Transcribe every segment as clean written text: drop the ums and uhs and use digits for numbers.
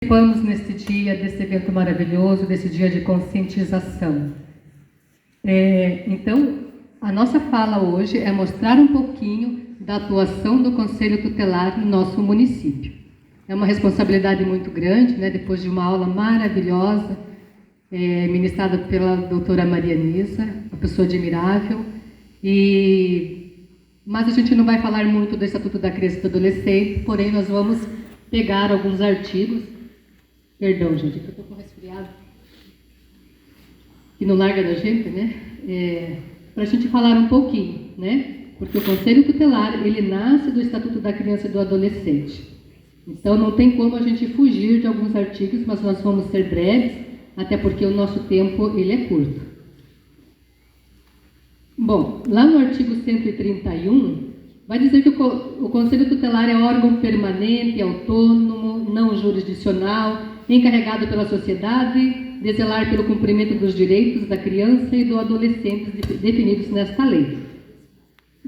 Participamos neste dia, desse evento maravilhoso, desse dia de conscientização. Então, a nossa fala hoje é mostrar um pouquinho da atuação do Conselho Tutelar no nosso município. É uma responsabilidade muito grande, né? Depois de uma aula maravilhosa, ministrada pela doutora Maria Nisa, uma pessoa admirável, mas a gente não vai falar muito do Estatuto da Criança e do Adolescente, porém nós vamos pegar alguns artigos. Perdão, gente, que eu estou com resfriado. Que não larga da gente, né? Para a gente falar um pouquinho, né? Porque o Conselho Tutelar, ele nasce do Estatuto da Criança e do Adolescente. Então, não tem como a gente fugir de alguns artigos, mas nós vamos ser breves, até porque o nosso tempo, ele é curto. Bom, lá no artigo 131, vai dizer que o Conselho Tutelar é órgão permanente, autônomo, não jurisdicional, encarregado pela sociedade de zelar pelo cumprimento dos direitos da criança e do adolescente definidos nesta lei.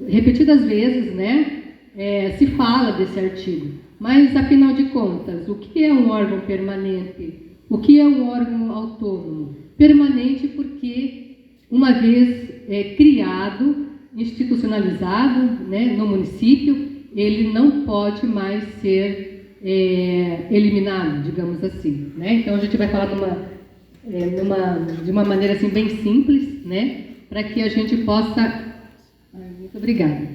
Repetidas vezes, né, se fala desse artigo, mas, afinal de contas, o que é um órgão permanente? O que é um órgão autônomo? Permanente porque, uma vez criado, institucionalizado, né, no município, ele não pode mais ser eliminado, digamos assim, né? Então a gente vai falar de uma maneira assim bem simples, né? Para que a gente possa, muito obrigada,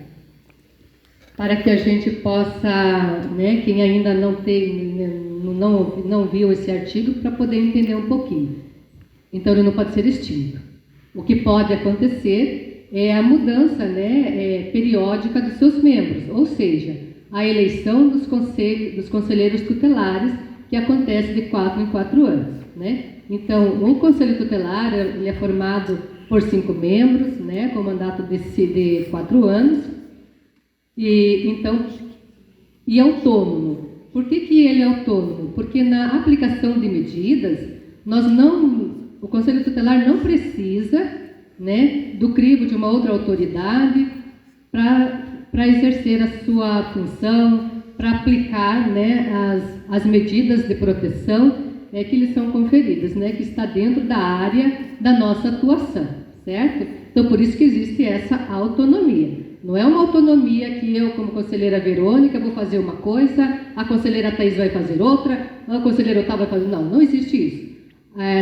para que a gente possa, né? Quem ainda não viu esse artigo, para poder entender um pouquinho. Então ele não pode ser extinto. O que pode acontecer é a mudança, né? Periódica dos seus membros, ou seja, a eleição dos conselheiros tutelares, que acontece de 4 em 4 anos, né? Então, o Conselho Tutelar, ele é formado por 5 membros, né, com mandato de 4 anos, e autônomo. Por que ele é autônomo? Porque na aplicação de medidas, o Conselho Tutelar não precisa, né, do crivo de uma outra autoridade para exercer a sua função, para aplicar, né, as medidas de proteção que lhes são conferidas, né, que está dentro da área da nossa atuação, certo? Então, por isso que existe essa autonomia. Não é uma autonomia que eu, como conselheira Verônica, vou fazer uma coisa, a conselheira Thais vai fazer outra, a conselheira Otávio vai fazer... Não existe isso.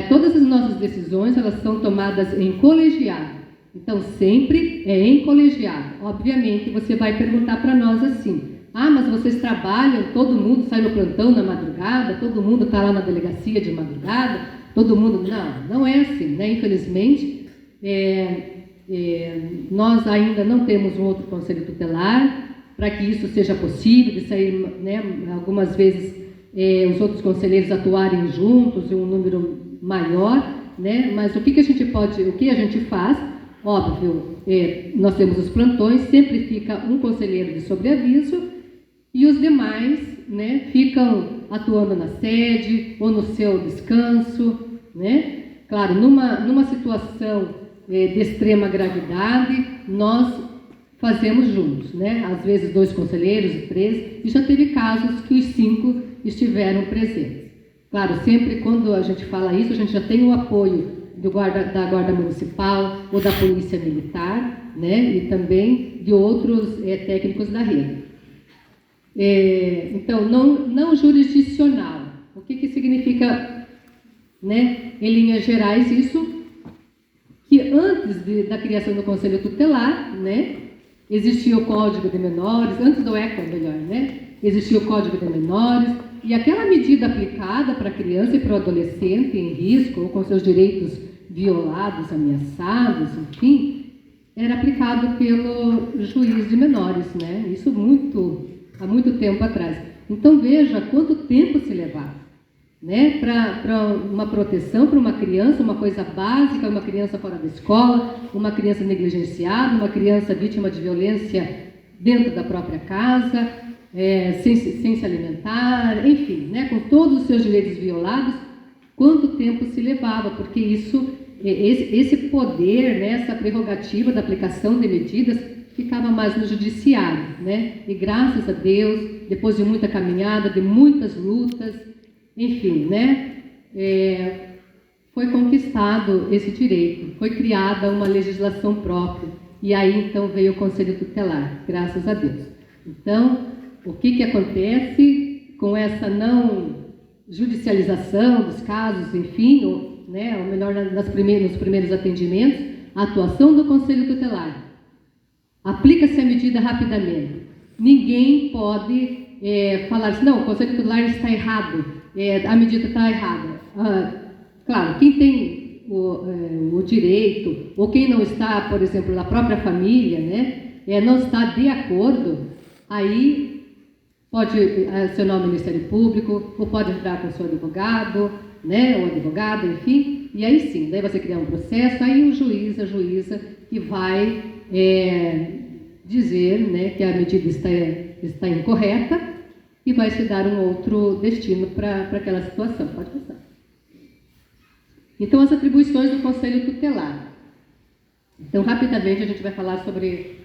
Todas as nossas decisões, elas são tomadas em colegiado. Então, sempre é em colegiado. Obviamente, você vai perguntar para nós assim: mas vocês trabalham, todo mundo sai no plantão na madrugada, todo mundo está lá na delegacia de madrugada, todo mundo... Não é assim, né? Infelizmente, nós ainda não temos um outro conselho tutelar para que isso seja possível, de sair, né, algumas vezes os outros conselheiros atuarem juntos em um número maior, né? Mas o que a gente faz? Óbvio, nós temos os plantões, sempre fica um conselheiro de sobreaviso e os demais, né, ficam atuando na sede ou no seu descanso, né? Claro, numa situação de extrema gravidade, nós fazemos juntos, né? Às vezes 2 conselheiros, 3, e já teve casos que os 5 estiveram presentes. Claro, sempre quando a gente fala isso, a gente já tem o apoio da Guarda Municipal ou da Polícia Militar, né? E também de outros técnicos da rede. Então, não jurisdicional. O que significa, né, em linhas gerais, isso? Que antes da criação do Conselho Tutelar, né, existia o Código de Menores, antes do ECA, melhor, né? Existia o Código de Menores, e aquela medida aplicada para a criança e para o adolescente em risco, ou com seus direitos violados, ameaçados, enfim, era aplicado pelo juiz de menores, né? Isso há muito tempo atrás. Então, veja quanto tempo se levava, né? Para uma proteção para uma criança, uma coisa básica, uma criança fora da escola, uma criança negligenciada, uma criança vítima de violência dentro da própria casa, sem se alimentar, enfim, né? Com todos os seus direitos violados, quanto tempo se levava, porque esse poder, né, essa prerrogativa da aplicação de medidas ficava mais no judiciário, né? E graças a Deus, depois de muita caminhada, de muitas lutas, enfim, né? Foi conquistado esse direito, foi criada uma legislação própria, e aí então veio o Conselho Tutelar, graças a Deus. Então, o que acontece com essa não judicialização dos casos, enfim, ou melhor, nos primeiros atendimentos, a atuação do Conselho Tutelar. Aplica-se a medida rapidamente. Ninguém pode falar assim, não, o Conselho Tutelar está errado, a medida está errada. Claro, quem tem o direito, ou quem não está, por exemplo, na própria família, não está de acordo, aí pode acionar o Ministério Público, ou pode entrar com o seu advogado, ou advogada, enfim, e aí sim, daí você cria um processo, aí o juiz, a juíza, que vai dizer que a medida está incorreta e vai se dar um outro destino para aquela situação. Pode passar. Então, as atribuições do Conselho Tutelar. Então, rapidamente, a gente vai falar sobre...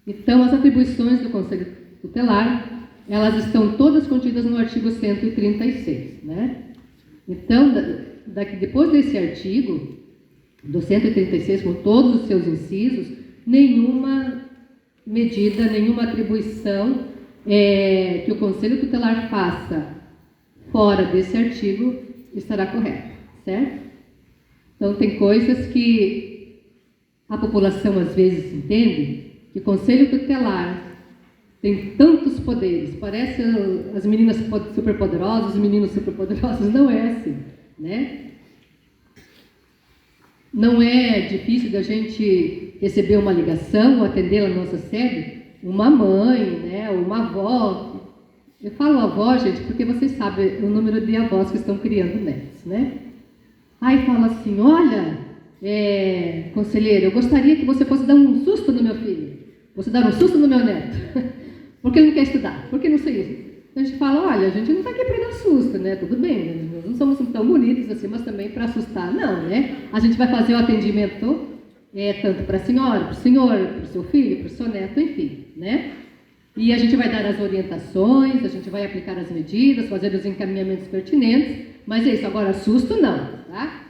Então, as atribuições do Conselho Tutelar, elas estão todas contidas no artigo 136, Então, depois desse artigo, do 136, com todos os seus incisos, nenhuma medida, nenhuma atribuição que o Conselho Tutelar faça fora desse artigo estará correta, certo? Então, tem coisas que a população às vezes entende que o Conselho Tutelar tem tantos poderes, parece as meninas superpoderosas, os meninos superpoderosos, não é assim, Não é difícil da gente receber uma ligação ou atendê-la na nossa sede, uma mãe, uma avó. Eu falo avó, gente, porque vocês sabem o número de avós que estão criando netos, Aí fala assim, olha, conselheiro, eu gostaria que você fosse dar um susto no meu filho, você dar um susto no meu neto, porque ele não quer estudar, porque não sei isso. Então a gente fala, olha, a gente não está aqui para dar susto, Tudo bem, nós não somos tão bonitos assim, mas também para assustar, não, A gente vai fazer o atendimento tanto para a senhora, para o senhor, para o seu filho, para o seu neto, enfim, E a gente vai dar as orientações, a gente vai aplicar as medidas, fazer os encaminhamentos pertinentes, mas é isso, agora susto não, tá?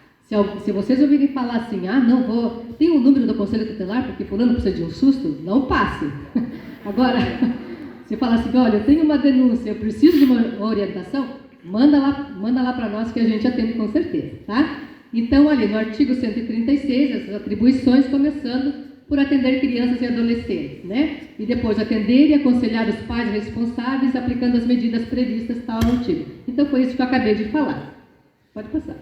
Se vocês ouvirem falar assim, não tem um número do Conselho Tutelar porque fulano precisa de um susto, não passe. Agora, se falar assim, olha, eu tenho uma denúncia, eu preciso de uma orientação, manda lá para nós que a gente atende com certeza, tá? Então, ali no artigo 136, essas atribuições, começando por atender crianças e adolescentes, E depois atender e aconselhar os pais responsáveis, aplicando as medidas previstas tal artigo. Então, foi isso que eu acabei de falar. Pode passar.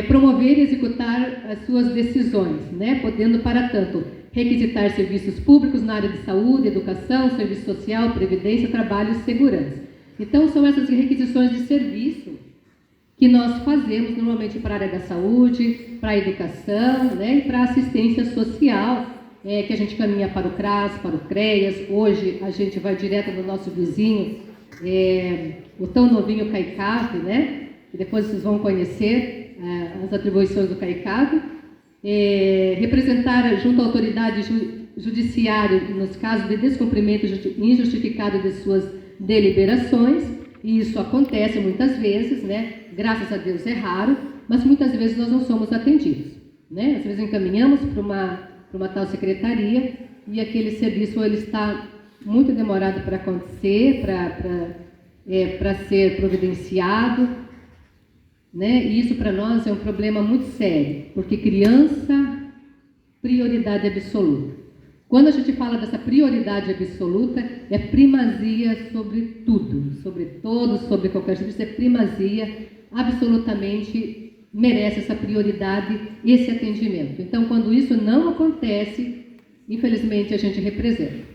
Promover e executar as suas decisões, podendo, para tanto, requisitar serviços públicos na área de saúde, educação, serviço social, previdência, trabalho e segurança. Então, são essas requisições de serviço que nós fazemos normalmente para a área da saúde, para a educação, e para a assistência social, que a gente caminha para o CRAS, para o CREAS. Hoje a gente vai direto no nosso vizinho, o tão novinho CAICAV, e depois vocês vão conhecer as atribuições do CAICAV. Representar junto à autoridade judiciária nos casos de descumprimento injustificado de suas deliberações, e isso acontece muitas vezes, graças a Deus é raro, mas muitas vezes nós não somos atendidos, Às vezes encaminhamos para uma tal secretaria e aquele serviço ele está muito demorado para acontecer, para ser providenciado, E isso para nós é um problema muito sério, porque criança, prioridade absoluta. Quando a gente fala dessa prioridade absoluta, é primazia sobre tudo, sobre todos, sobre qualquer serviço, é primazia, absolutamente merece essa prioridade, esse atendimento. Então, quando isso não acontece, infelizmente a gente representa.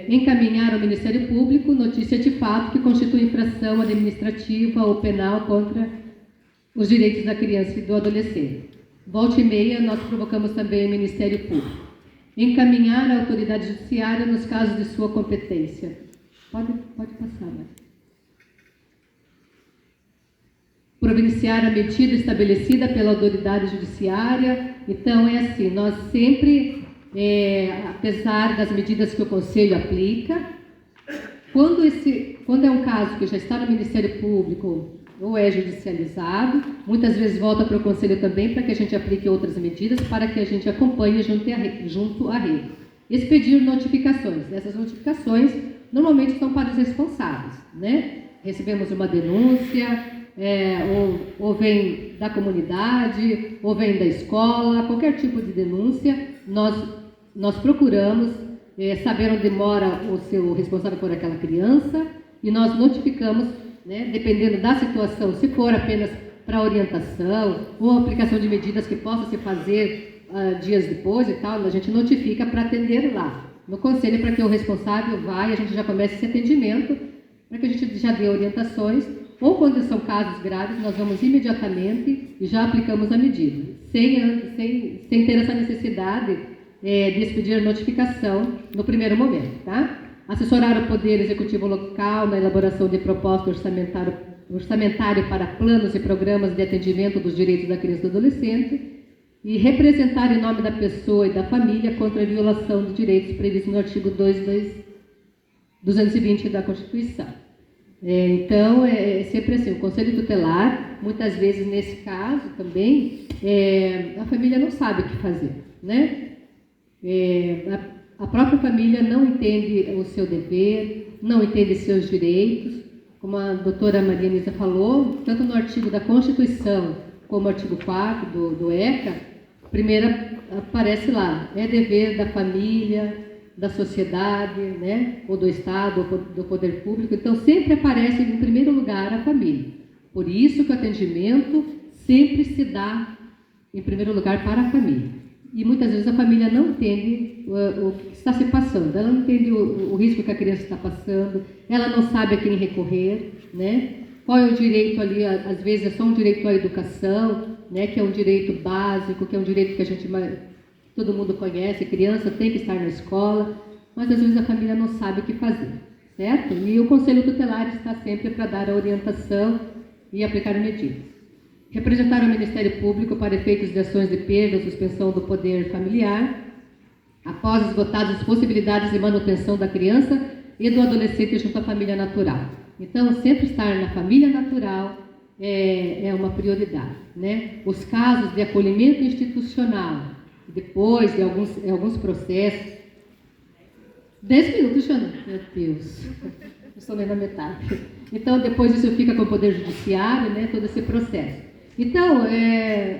Encaminhar ao Ministério Público notícia de fato que constitui infração administrativa ou penal contra os direitos da criança e do adolescente. Volta e meia, nós provocamos também o Ministério Público. Encaminhar a autoridade judiciária nos casos de sua competência. Pode passar, né? Providenciar a medida estabelecida pela autoridade judiciária. Então, é assim, nós sempre apesar das medidas que o Conselho aplica. Quando é um caso que já está no Ministério Público ou é judicializado, muitas vezes volta para o Conselho também para que a gente aplique outras medidas, para que a gente acompanhe junto à rede. Expedir notificações. Essas notificações normalmente são para os responsáveis, né? Recebemos uma denúncia, ou vem da comunidade, ou vem da escola, qualquer tipo de denúncia, nós procuramos saber onde mora o seu responsável por aquela criança e nós notificamos, né, dependendo da situação, se for apenas para orientação ou aplicação de medidas que possa se fazer dias depois e tal, a gente notifica para atender lá no conselho, para que o responsável vá e a gente já comece esse atendimento, para que a gente já dê orientações, ou quando são casos graves, nós vamos imediatamente e já aplicamos a medida, sem ter essa necessidade de expedir a notificação no primeiro momento, tá? Assessorar o Poder Executivo Local na elaboração de proposta orçamentária para planos e programas de atendimento dos direitos da criança e do adolescente e representar em nome da pessoa e da família contra a violação de direitos previstos no artigo 220 da Constituição. Então, é sempre assim, o Conselho Tutelar, muitas vezes nesse caso também, a família não sabe o que fazer, né? A própria família não entende o seu dever, não entende seus direitos, como a doutora Maria Nisa falou, tanto no artigo da Constituição como no artigo 4 do ECA, primeiro aparece lá, é dever da família, da sociedade, né, ou do Estado, ou do poder público, então sempre aparece em primeiro lugar a família. Por isso que o atendimento sempre se dá em primeiro lugar para a família. E muitas vezes a família não entende o que está se passando, ela não entende o risco que a criança está passando, ela não sabe a quem recorrer, né? Qual é o direito ali, às vezes é só um direito à educação, né? Que é um direito básico, que é um direito que todo mundo conhece, criança tem que estar na escola, mas às vezes a família não sabe o que fazer, certo? E o Conselho Tutelar está sempre para dar a orientação e aplicar medidas. Representar o Ministério Público para efeitos de ações de perda ou suspensão do poder familiar, após esgotadas as possibilidades de manutenção da criança e do adolescente junto à família natural. Então, sempre estar na família natural é uma prioridade, né? Os casos de acolhimento institucional, depois de alguns processos... 10 minutos, Jana? Meu Deus, eu estou nem na metade. Então, depois isso fica com o Poder Judiciário, né? Todo esse processo. Então,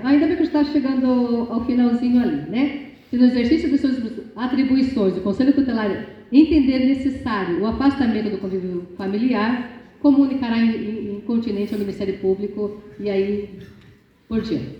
ainda bem que está chegando ao finalzinho ali, né? Se no exercício de suas atribuições o Conselho Tutelar entender necessário o afastamento do convívio familiar, comunicará incontinente ao Ministério Público e aí por diante.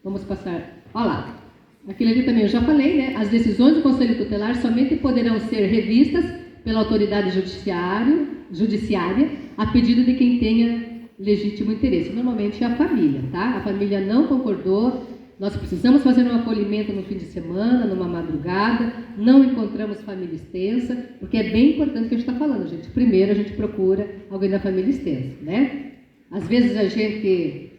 Vamos passar. Olha lá. Aquilo ali também eu já falei, né? As decisões do Conselho Tutelar somente poderão ser revistas pela autoridade judiciária a pedido de quem tenha legítimo interesse. Normalmente é a família, tá? A família não concordou, nós precisamos fazer um acolhimento no fim de semana, numa madrugada, não encontramos família extensa, porque é bem importante o que a gente está falando, gente. Primeiro a gente procura alguém da família extensa, né? Às vezes a gente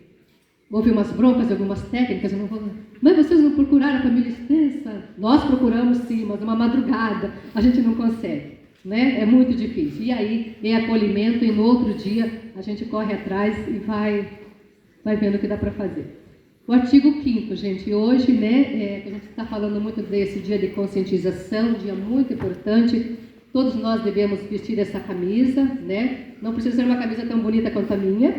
ouve umas broncas, algumas técnicas, eu não vou... Mas vocês não procuraram a família extensa? Nós procuramos sim, mas uma madrugada a gente não consegue, né? É muito difícil. E aí é acolhimento e no outro dia a gente corre atrás e vai vendo o que dá para fazer. O artigo 5º, gente, hoje, né, a gente está falando muito desse dia de conscientização, um dia muito importante. Todos nós devemos vestir essa camisa, né? Não precisa ser uma camisa tão bonita quanto a minha,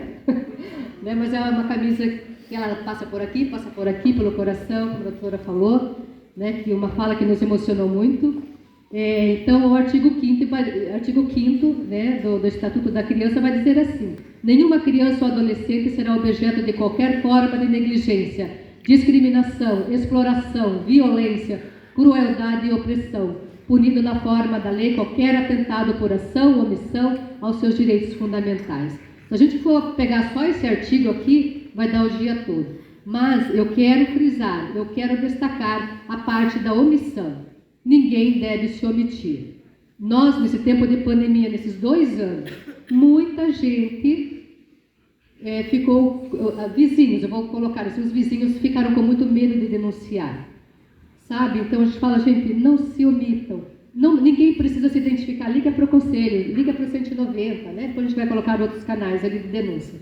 né? Mas é uma camisa que ela passa por aqui, pelo coração, como a doutora falou, né? Que uma fala que nos emocionou muito. Então, o artigo 5º, né, do Estatuto da Criança vai dizer assim: nenhuma criança ou adolescente será objeto de qualquer forma de negligência, discriminação, exploração, violência, crueldade e opressão, punido na forma da lei qualquer atentado por ação ou omissão aos seus direitos fundamentais. Se a gente for pegar só esse artigo aqui, vai dar o dia todo. Mas eu quero frisar, eu quero destacar a parte da omissão. Ninguém deve se omitir. Nós, nesse tempo de pandemia, nesses 2 anos, muita gente vizinhos, eu vou colocar assim, os vizinhos ficaram com muito medo de denunciar. sabe? Então a gente fala, gente, não se omitam. Não, ninguém precisa se identificar, liga para o conselho, liga para o 190, né? Depois a gente vai colocar outros canais ali de denúncia.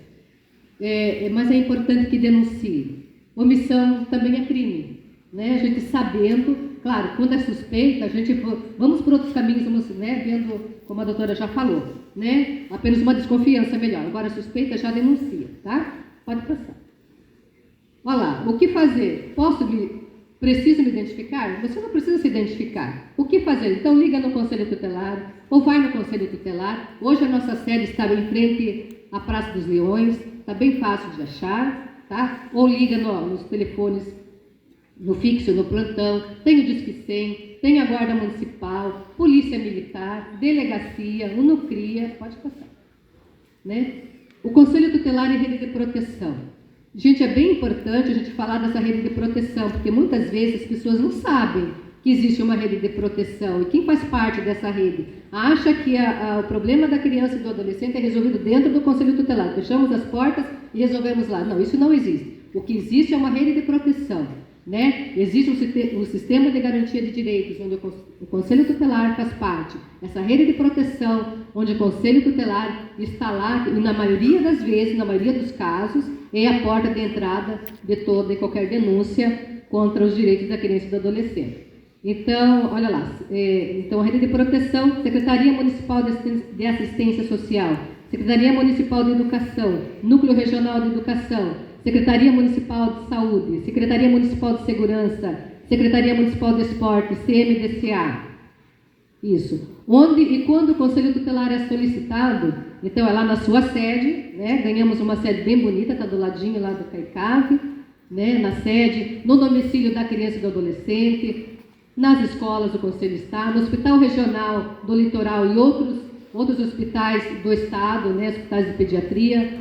Mas é importante que denuncie. Omissão também é crime, né? A gente sabendo, claro, quando é suspeita, a gente vamos por outros caminhos, vamos, né, vendo, como a doutora já falou, né? Apenas uma desconfiança é melhor. Agora a suspeita já denuncia, tá? Pode passar. Olha lá, o que fazer? Preciso me identificar? Você não precisa se identificar. O que fazer? Então liga no Conselho Tutelar ou vai no Conselho Tutelar. Hoje a nossa sede está em frente à Praça dos Leões, está bem fácil de achar, tá? Ou liga nos telefones, no fixo, no plantão, tem o Disque 100, tem a Guarda Municipal, Polícia Militar, Delegacia, UNOCRIA, pode passar, né? O Conselho Tutelar e Rede de Proteção. Gente, é bem importante a gente falar dessa rede de proteção, porque muitas vezes as pessoas não sabem que existe uma rede de proteção. E quem faz parte dessa rede acha que o problema da criança e do adolescente é resolvido dentro do Conselho Tutelar. Fechamos as portas e resolvemos lá. Não, isso não existe. O que existe é uma rede de proteção, né? Existe um sistema de garantia de direitos, onde o Conselho Tutelar faz parte. Essa rede de proteção, onde o Conselho Tutelar está lá, e na maioria das vezes, na maioria dos casos, é a porta de entrada de toda e qualquer denúncia contra os direitos da criança e do adolescente. Então, olha lá, então a rede de proteção, Secretaria Municipal de Assistência Social, Secretaria Municipal de Educação, Núcleo Regional de Educação, Secretaria Municipal de Saúde, Secretaria Municipal de Segurança, Secretaria Municipal de Esporte, CMDCA. Isso. Onde e quando o Conselho Tutelar é solicitado, então é lá na sua sede, né? Ganhamos uma sede bem bonita, está do ladinho lá do CAICAV, né? Na sede, no domicílio da criança e do adolescente, nas escolas o Conselho está, no Hospital Regional do Litoral e outros hospitais do Estado, né? Hospitais de pediatria,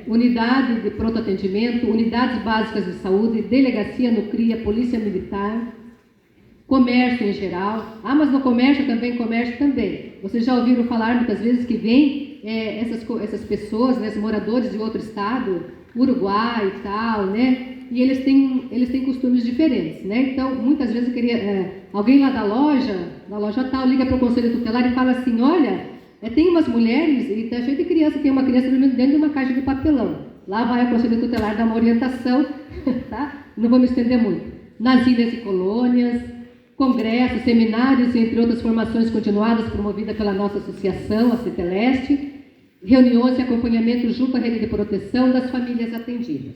unidade de pronto atendimento, unidades básicas de saúde, delegacia no CRIA, Polícia Militar, comércio em geral. Mas no comércio também. Vocês já ouviram falar muitas vezes que vem essas pessoas, né, os moradores de outro estado, Uruguai e tal, né? E eles têm costumes diferentes, né? Então, muitas vezes alguém lá da loja tal, liga para o Conselho Tutelar e fala assim, olha, tem umas mulheres, e está cheio de criança, tem uma criança dormindo dentro de uma caixa de papelão. Lá vai o Conselho Tutelar dar uma orientação, tá? Não vou me estender muito. Nas ilhas e colônias, congressos, seminários, entre outras formações continuadas promovidas pela nossa associação, a CETELESTE, reuniões e acompanhamento junto à rede de proteção das famílias atendidas.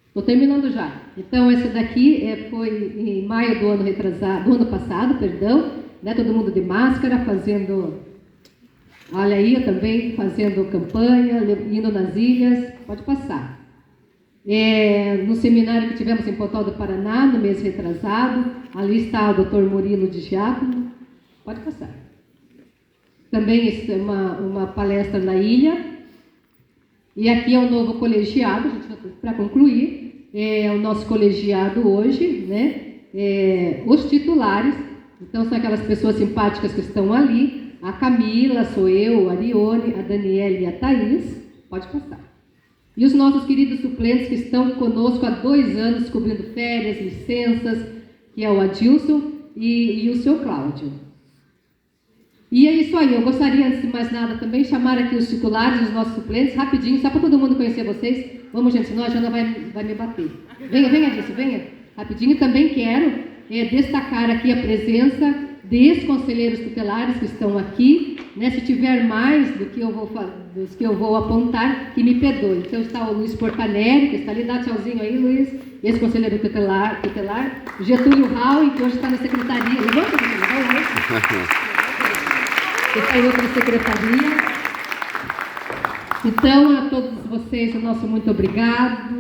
Estou terminando já. Então, essa daqui foi em maio do ano passado, né? Todo mundo de máscara, fazendo, olha aí, eu também fazendo campanha, indo nas ilhas, pode passar. No seminário que tivemos em Pontal do Paraná, no mês retrasado, ali está o Dr. Murilo de Giacomo, pode passar. Também uma palestra na ilha, e aqui é o novo colegiado, para concluir, é o nosso colegiado hoje, né? Os titulares, então são aquelas pessoas simpáticas que estão ali, a Camila, sou eu, a Arione, a Daniela e a Thaís, pode passar. E os nossos queridos suplentes que estão conosco há 2 anos, cobrindo férias, licenças, que é o Adilson e o seu Cláudio. E é isso aí, eu gostaria, antes de mais nada, também chamar aqui os titulares, os nossos suplentes, rapidinho, só para todo mundo conhecer vocês. Vamos, gente, senão a Jana vai me bater. Venha, Adilson, venha. Rapidinho, também quero destacar aqui a presença dos conselheiros tutelares que estão aqui, né? Se tiver mais dos que eu vou apontar, que me perdoe. Então está o Luiz Portanelli, que está ali, dá tchauzinho aí, Luiz, esse conselheiro tutelar, Getúlio Raul, que hoje está na secretaria, levanta, que está em outra secretaria. Então, a todos vocês, o nosso muito obrigada.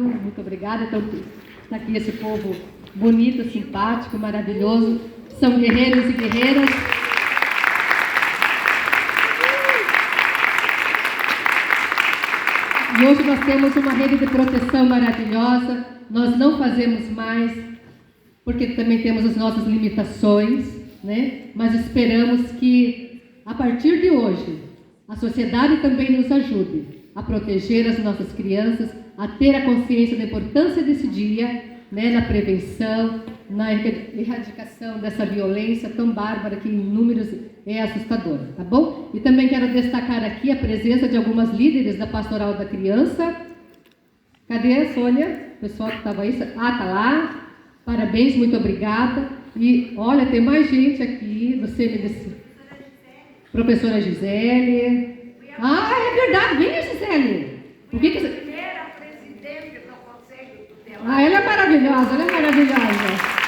Então, está aqui esse povo bonito, simpático, maravilhoso. São guerreiros e guerreiras. E hoje nós temos uma rede de proteção maravilhosa. Nós não fazemos mais, porque também temos as nossas limitações, né? Mas esperamos que, a partir de hoje, a sociedade também nos ajude a proteger as nossas crianças, a ter a consciência da importância desse dia né, na prevenção, na erradicação dessa violência tão bárbara que em números é assustadora, tá bom? E também quero destacar aqui a presença de algumas líderes da Pastoral da Criança. Cadê a Sônia? O pessoal que estava aí? Ah, tá lá. Parabéns, muito obrigada. E olha, tem mais gente aqui do CMDC. Professora Gisele. Ah, é verdade, venha, Gisele. O que que você... Primeira presidente do Conselho Tutelar. Ah, ela é maravilhosa, ela é maravilhosa.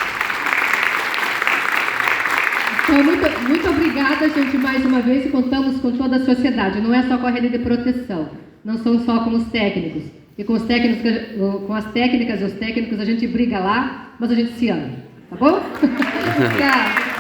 Então, muito obrigada, gente, mais uma vez, e contamos com toda a sociedade. Não é só com a rede de proteção, não são só com os técnicos. E com as técnicas e os técnicos a gente briga lá, mas a gente se ama, tá bom? Tchau.